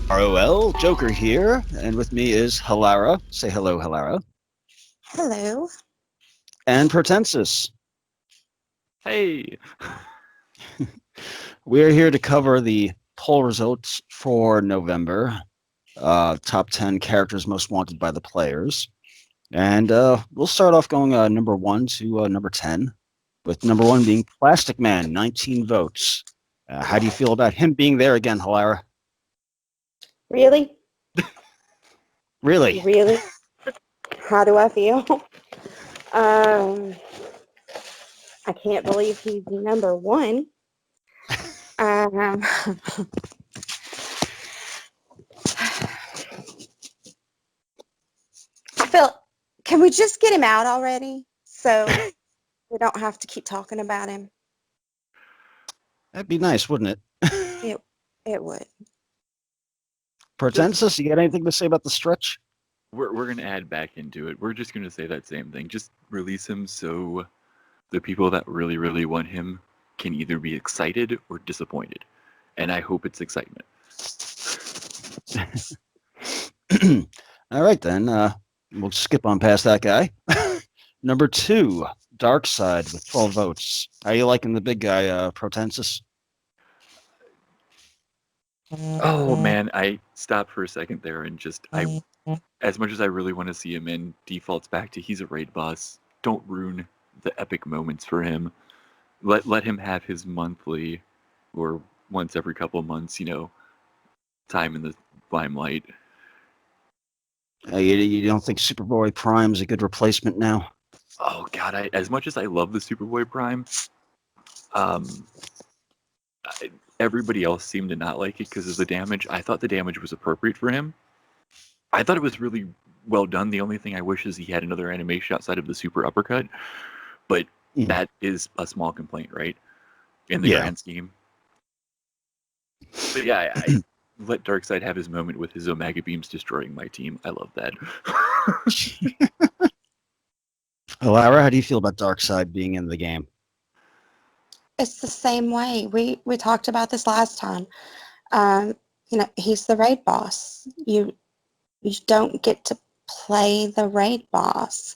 WROL Joker here, and with me is Halara. Say hello, Halara. Hello. And Pretensis. Hey. We are here to cover the poll results for November. Top 10 characters most wanted by the players. And we'll start off going number 1 to number 10, with number 1 being Plastic Man, 19 votes. How do you feel about him being there again, Halara? Really? Really? Really? How do I feel? I can't believe he's number one. I feel, can we just get him out already? So we don't have to keep talking about him. That'd be nice, wouldn't it? It would. Pretensis, you got anything to say about the stretch? We're going to add back into it. We're just going to say that same thing. Just release him so the people that really, really want him can either be excited or disappointed. And I hope it's excitement. All right, then. We'll skip on past that guy. Number 2, Darkseid with 12 votes. How are you liking the big guy, Protensis? Oh, man. I stopped for a second there and just, as much as I really want to see him in, defaults back to he's a raid boss. Don't ruin the epic moments for him. Let him have his monthly or once every couple of months, time in the limelight. You don't think Superboy Prime's a good replacement now? Oh God! As much as I love the Superboy Prime, everybody else seemed to not like it because of the damage. I thought the damage was appropriate for him. I thought it was really well done. The only thing I wish is he had another animation outside of the super uppercut, but that is a small complaint, right? In the grand scheme. But yeah, I let Darkseid have his moment with his Omega Beams destroying my team. I love that. Lara, how do you feel about Darkseid being in the game? It's the same way. We talked about this last time. He's the raid boss. You don't get to play the raid boss.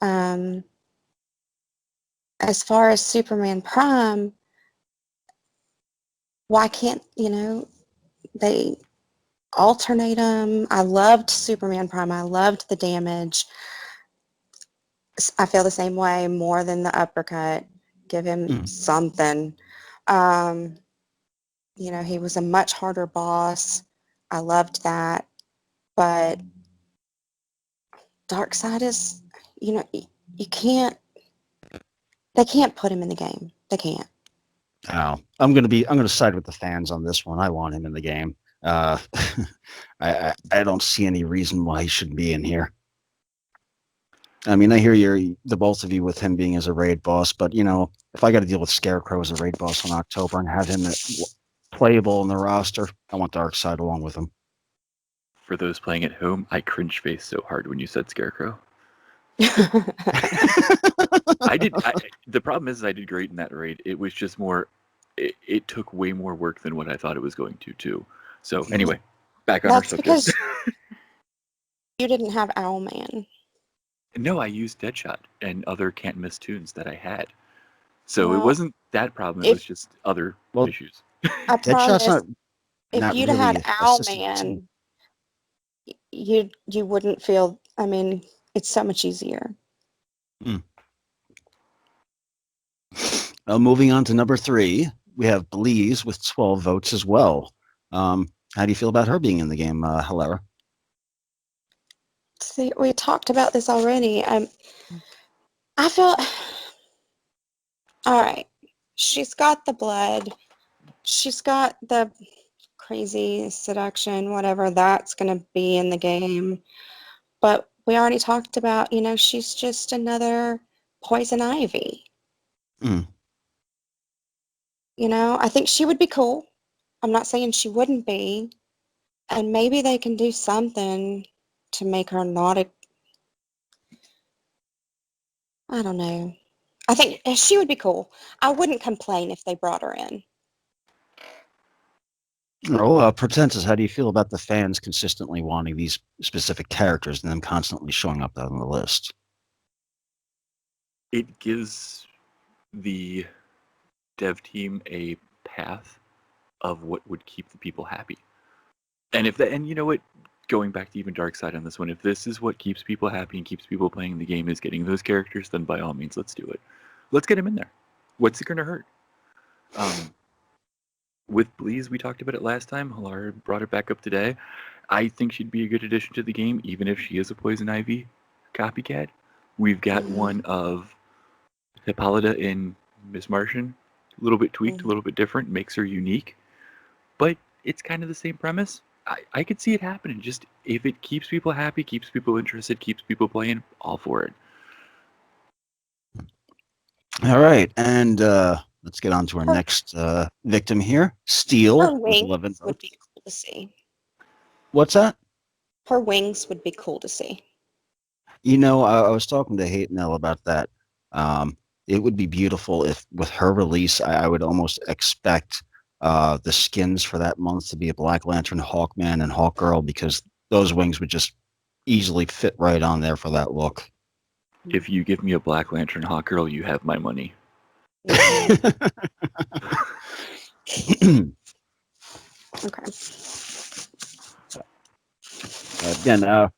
As far as Superman Prime, why can't, they alternate them? I loved Superman Prime. I loved the damage. I feel the same way, more than the uppercut. Give him something. He was a much harder boss. I loved that. But Darkseid is, you can't, they can't put him in the game. They can't. Oh, I'm gonna side with the fans on this one. I want him in the game. I don't see any reason why he shouldn't be in here. I mean, I hear the both of you with him being as a raid boss, but if I got to deal with Scarecrow as a raid boss in October and have him playable in the roster, I want Darkseid along with him. For those playing at home, I cringe faced so hard when you said Scarecrow. The problem is I did great in that raid. It was just more, it took way more work than what I thought it was going to, too. So anyway, back on our subject. That's because you didn't have Owlman. No, I used Deadshot and other can't miss tunes that I had. So it wasn't that problem, it was just other issues. I promise, if you'd really had Owlman, you wouldn't feel, it's so much easier. Moving on to number 3, we have Bleeze with 12 votes as well. How do you feel about her being in the game, Hilara? See, we talked about this already. I feel, all right, she's got the blood. She's got the crazy seduction, whatever that's going to be in the game. But we already talked about, she's just another Poison Ivy. I think she would be cool. I'm not saying she wouldn't be. And maybe they can do something to make her not I don't know. I think she would be cool. I wouldn't complain if they brought her in. Oh, Pretenses, how do you feel about the fans consistently wanting these specific characters and them constantly showing up on the list? It gives the dev team a path of what would keep the people happy. And if that, and you know what, going back to even Dark Side on this one, if this is what keeps people happy and keeps people playing the game is getting those characters, then by all means, let's do it. Let's get them in there. What's it going to hurt? With Bleeze, we talked about it last time. Halara brought it back up today. I think she'd be a good addition to the game, even if she is a Poison Ivy copycat. We've got one of Hippolyta in Miss Martian. A little bit tweaked, a little bit different, makes her unique. But it's kind of the same premise. I could see it happening. Just if it keeps people happy, keeps people interested, keeps people playing, all for it. All right, and let's get on to our next victim here, Steel. Her With 11 wings would votes. be cool to see. What's that? Her wings would be cool to see. You know, I was talking to Hate Nell about that. It would be beautiful if, with her release, I would almost expect the skins for that month to be a Black Lantern, Hawkman, and Hawkgirl, because those wings would just easily fit right on there for that look. If you give me a Black Lantern Hawkgirl, you have my money. Okay. Again,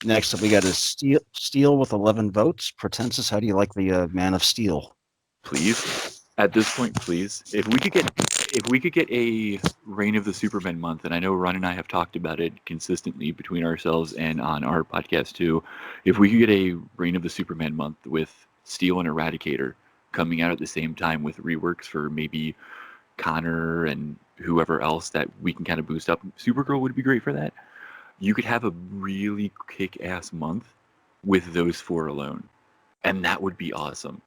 next up we got Steel with 11 votes. Pretenses, how do you like the Man of Steel? Please, at this point, please, if we could get a Reign of the Supermen month, and I know Ron and I have talked about it consistently between ourselves and on our podcast too. If we could get a Reign of the Superman month with Steel and Eradicator coming out at the same time with reworks for maybe Connor and whoever else that we can kind of boost up, Supergirl would be great for that. You could have a really kick-ass month with those four alone, and that would be awesome.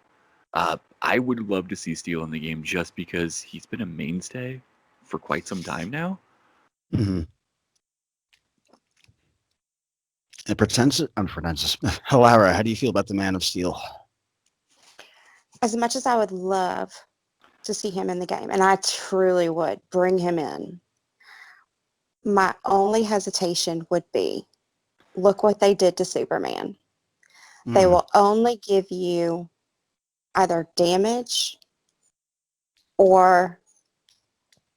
I would love to see Steel in the game just because he's been a mainstay for quite some time now. Mm-hmm. And Pretenses, Halara, how do you feel about the Man of Steel? As much as I would love to see him in the game, and I truly would bring him in, my only hesitation would be, look what they did to Superman. They will only give you either damage or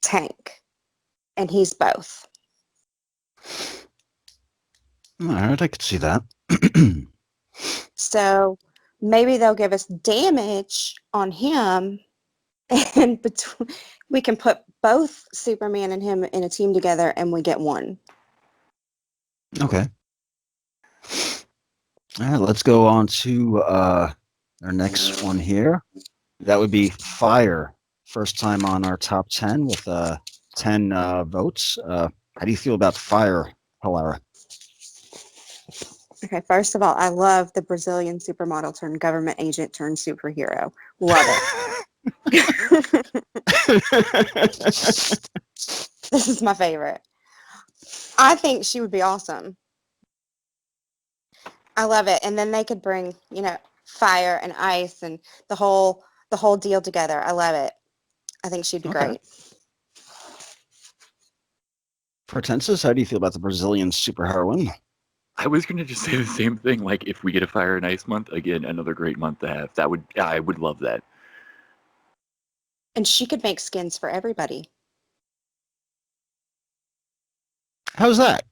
tank, and he's both. All right, I could see that. So maybe they'll give us damage on him, and we can put both Superman and him in a team together, and we get one. Okay. All right, let's go on to our next one here. That would be Fire. First time on our top 10 with 10 votes. How do you feel about Fire, Halara? Okay, first of all, I love the Brazilian supermodel turned government agent turned superhero. Love it. This is my favorite. I think she would be awesome. I love it. And then they could bring, fire and ice and the whole deal together. I love it. I think she'd be great. Pretenses, how do you feel about the Brazilian superheroine? I was going to just say the same thing. Like, if we get a Fire and Ice month, again, another great month to have. I would love that. And she could make skins for everybody. How's that?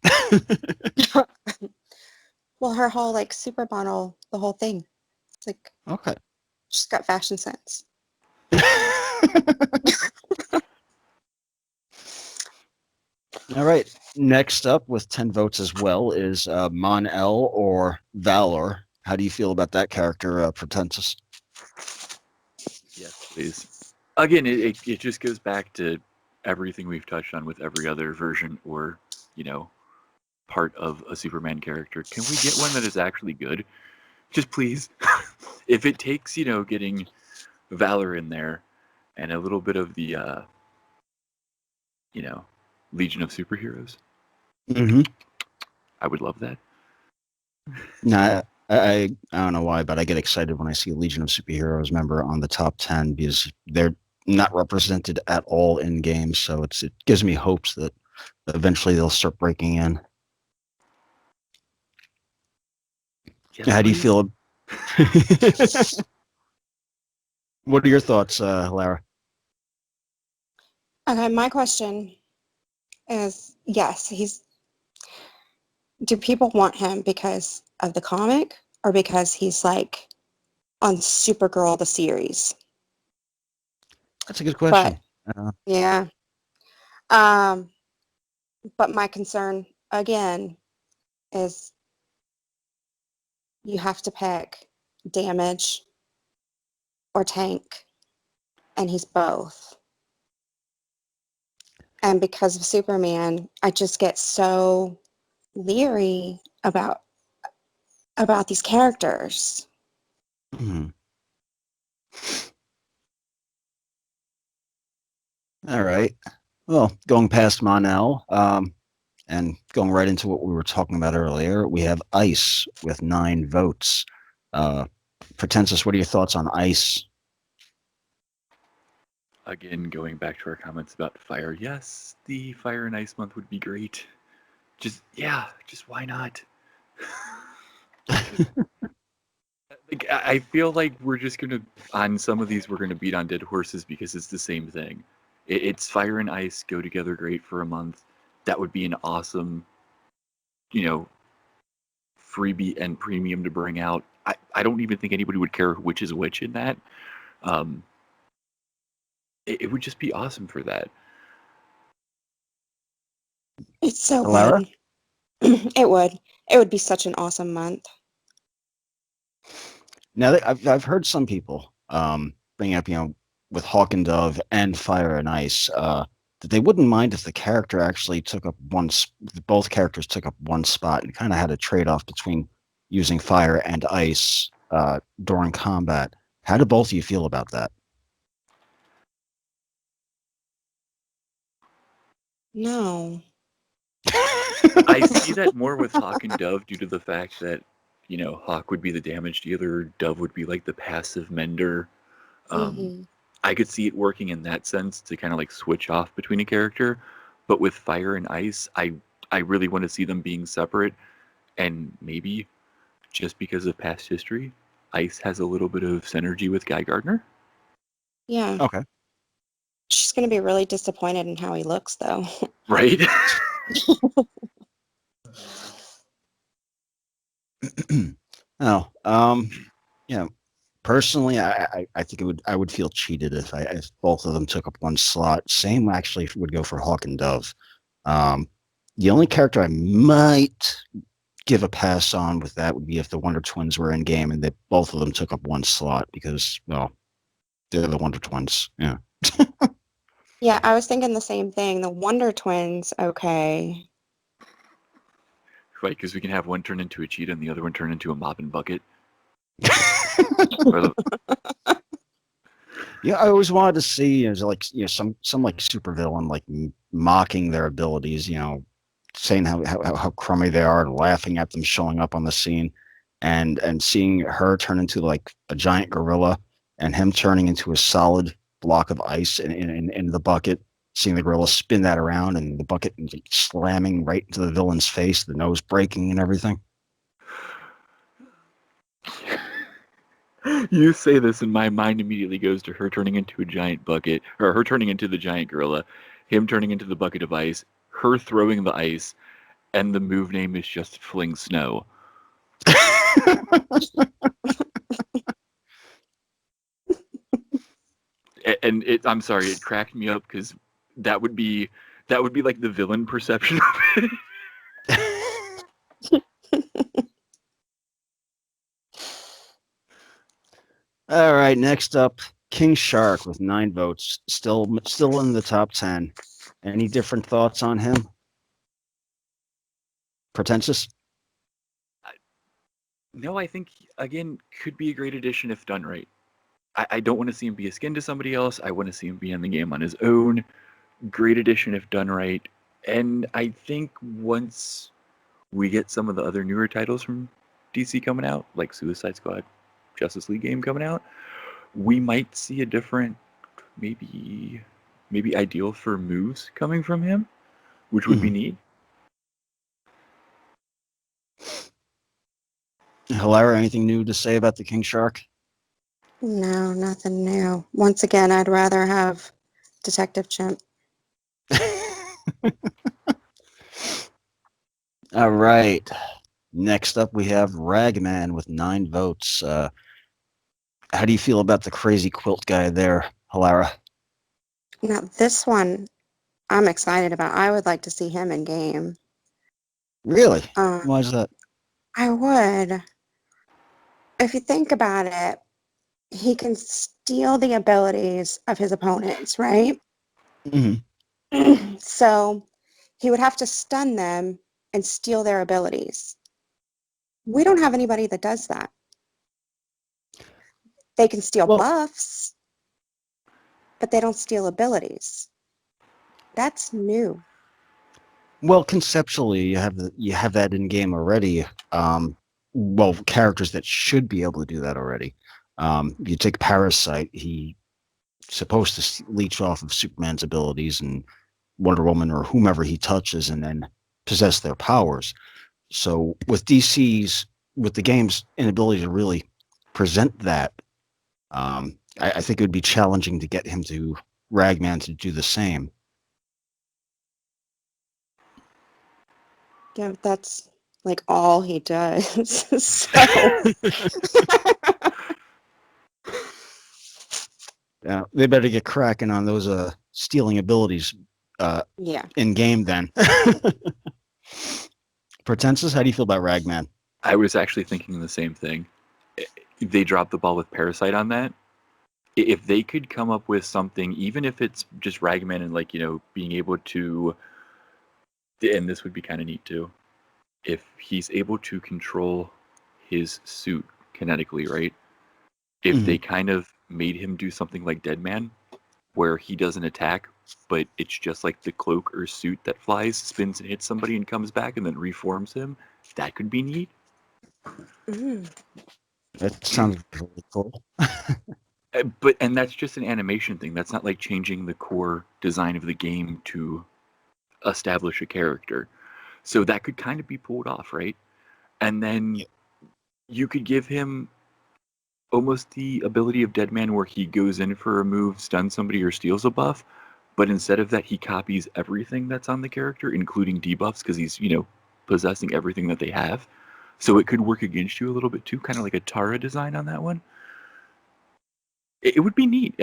Well, her whole supermodel, the whole thing. It's like, Okay. she's got fashion sense. All right. Next up with 10 votes as well is Mon-El or Valor. How do you feel about that character, Pretenses? Yes, please. Again, it just goes back to everything we've touched on with every other version or, part of a Superman character. Can we get one that is actually good? Just please. If it takes, getting Valor in there and a little bit of the, Legion of Superheroes, Mm-hmm. I would love that. Nah, I don't know why, but I get excited when I see a Legion of Superheroes member on the top 10 because they're not represented at all in games. So it gives me hopes that eventually they'll start breaking in. Yes, How do you please. feel? What are your thoughts, Lara? Okay, my question is, yes, do people want him because of the comic or because he's like on Supergirl the series? That's a good But question. yeah. Um, but my concern again is you have to pick damage or tank, and he's both. And because of Superman, I just get so leery about these characters. Hmm. All right. Well, going past Mon-El, and going right into what we were talking about earlier, we have Ice with 9 votes. Pretensis, what are your thoughts on Ice? Again, going back to our comments about fire, yes, the Fire and Ice month would be great. Just why not? Like I feel like we're just gonna on some of these we're gonna beat on dead horses because it's the same thing. It's fire and ice go together great for a month. That would be an awesome, you know, freebie and premium to bring out. I don't even think anybody would care which is which in that. Um, it would just be awesome for that. It's so Lara? good. It would be such an awesome month. Now, I've heard some people bring up, with Hawk and Dove and Fire and Ice, that they wouldn't mind if the character actually took up both characters took up one spot and kind of had a trade-off between using fire and ice during combat. How do both of you feel about that? No. I see that more with Hawk and Dove due to the fact that, Hawk would be the damage dealer, Dove would be like the passive mender. Um, Hmm. I could see it working in that sense to kind of like switch off between a character, but with fire and ice, I really want to see them being separate, and maybe just because of past history, ice has a little bit of synergy with Guy Gardner, Yeah. Okay. She's going to be really disappointed in how he looks, though. right? Oh, yeah. Personally, I think I would feel cheated if both of them took up one slot. Same actually would go for Hawk and Dove. Um, the only character I might give a pass on with that would be if the Wonder Twins were in game and they both of them took up one slot because, well, they're the Wonder Twins. Yeah. Yeah, I was thinking the same thing. The Wonder Twins, okay. Right, because we can have one turn into a cheetah and the other one turn into a mop and bucket. Or Yeah, I always wanted to see, like, some like supervillain like mocking their abilities, saying how crummy they are and laughing at them showing up on the scene, and seeing her turn into like a giant gorilla and him turning into a solid block of ice in the bucket, seeing the gorilla spin that around and the bucket slamming right into the villain's face, the nose breaking and everything. You say this, and my mind immediately goes to her turning into a giant bucket, or her turning into the giant gorilla, him turning into the bucket of ice, her throwing the ice, and the move name is just Fling Snow. And I'm sorry, it cracked me up because that would be like the villain perception of it. All right, next up, King Shark with 9 votes, still in the top 10. Any different thoughts on him? Pretentious? No, I think again could be a great addition if done right. I don't want to see him be a skin to somebody else. I want to see him be in the game on his own. Great addition if done right. And I think once we get some of the other newer titles from DC coming out, like Suicide Squad, Justice League game coming out, we might see a different, maybe ideal for moves coming from him, which would be neat. Hilara, anything new to say about the King Shark? No, nothing new. Once again, I'd rather have Detective Chimp. All right. Next up, we have Ragman with 9 votes. How do you feel about the crazy quilt guy there, Hilara? Now, this one I'm excited about. I would like to see him in game. Really? Why is that? I would. If you think about it, he can steal the abilities of his opponents, right? Mm-hmm. So he would have to stun them and steal their abilities. We don't have anybody that does that. They can steal buffs, but they don't steal abilities. That's new. Well, conceptually, you have that in game already. Well, characters that should be able to do that already. You take Parasite; he's supposed to leech off of Superman's abilities and Wonder Woman or whomever he touches, and then possess their powers. So with with the game's inability to really present that, I think it would be challenging to get him to Ragman to do the same. Yeah, that's like all he does. So Yeah, they better get cracking on those stealing abilities yeah. in game then. Pretensus, how do you feel about Ragman? I was actually thinking the same thing. They dropped the ball with Parasite on that. If they could come up with something, even if it's just Ragman and like, being able to, and this would be kind of neat too, if he's able to control his suit kinetically, right? If they kind of made him do something like Deadman, where he doesn't attack, but it's just like the cloak or suit that flies, spins and hits somebody and comes back and then reforms him, that could be neat. That sounds really cool. And that's just an animation thing. That's not like changing the core design of the game to establish a character. So that could kind of be pulled off, right? And then you could give him almost the ability of Deadman where he goes in for a move, stuns somebody, or steals a buff, but instead of that, he copies everything that's on the character, including debuffs, because he's, possessing everything that they have. So it could work against you a little bit too, kind of like a Tara design on that one. It would be neat.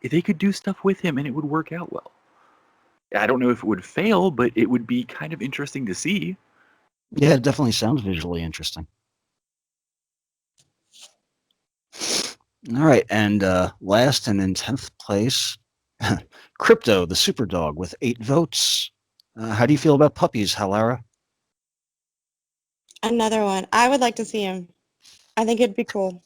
They could do stuff with him and it would work out well. I don't know if it would fail, but it would be kind of interesting to see. Yeah, it definitely sounds visually interesting. All right, and last and in 10th place, Krypto the Super Dog with 8 votes. How do you feel about puppies, Hilara? Another one. I would like to see him. I think it'd be cool.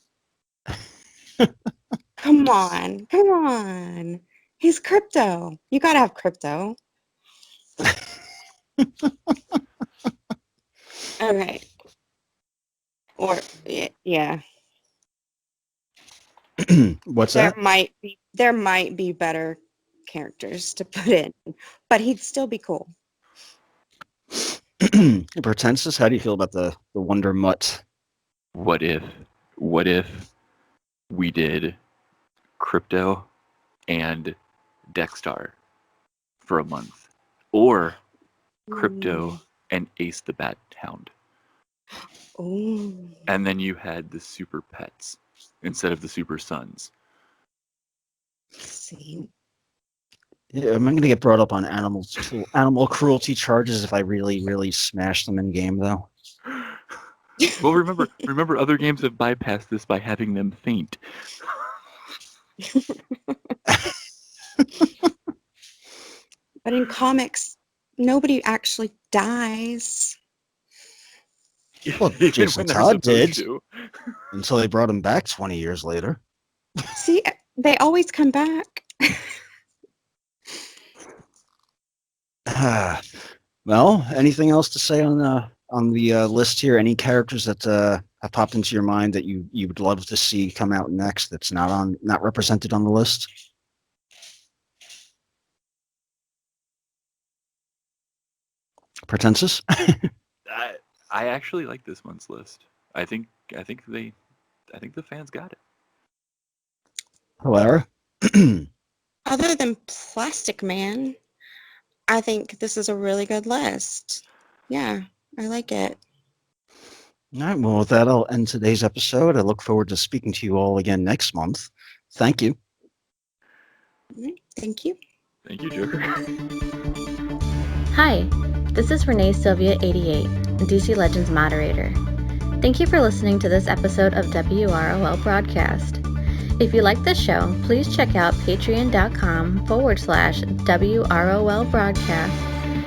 Come on. Come on. He's Krypto. You gotta have Krypto. Okay. Or yeah. What's There that? might be better characters to put in, but he'd still be cool. Pretensus, how do you feel about the Wonder Mutt? What if we did Krypto and Dexstar for a month? Or Krypto and Ace the Bat Hound. Ooh. And then you had the super pets instead of the super sons. See. Yeah, am I going to get brought up on animal cruelty charges if I really, really smash them in game, though? Well, remember, other games have bypassed this by having them faint. But in comics, nobody actually dies. Well, Even Jason when they're Todd did supposed to. until they brought him back 20 years later. See, they always come back. Well, anything else to say on list here? Any characters that have popped into your mind that you would love to see come out next that's not represented on the list? Pretensus? I actually like this one's list. I think the fans got it. Valor? Other than Plastic Man, I think this is a really good list. Yeah, I like it. All right, well, with that, I'll end today's episode. I look forward to speaking to you all again next month. Thank you. Thank you. Thank you, Joker. Hi, this is Renee Sylvia 88, DC Legends moderator. Thank you for listening to this episode of WROL Broadcast. If you like this show, please check out patreon.com/WROL Broadcast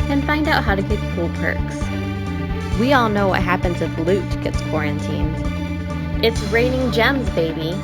and find out how to get cool perks. We all know what happens if loot gets quarantined. It's raining gems, baby!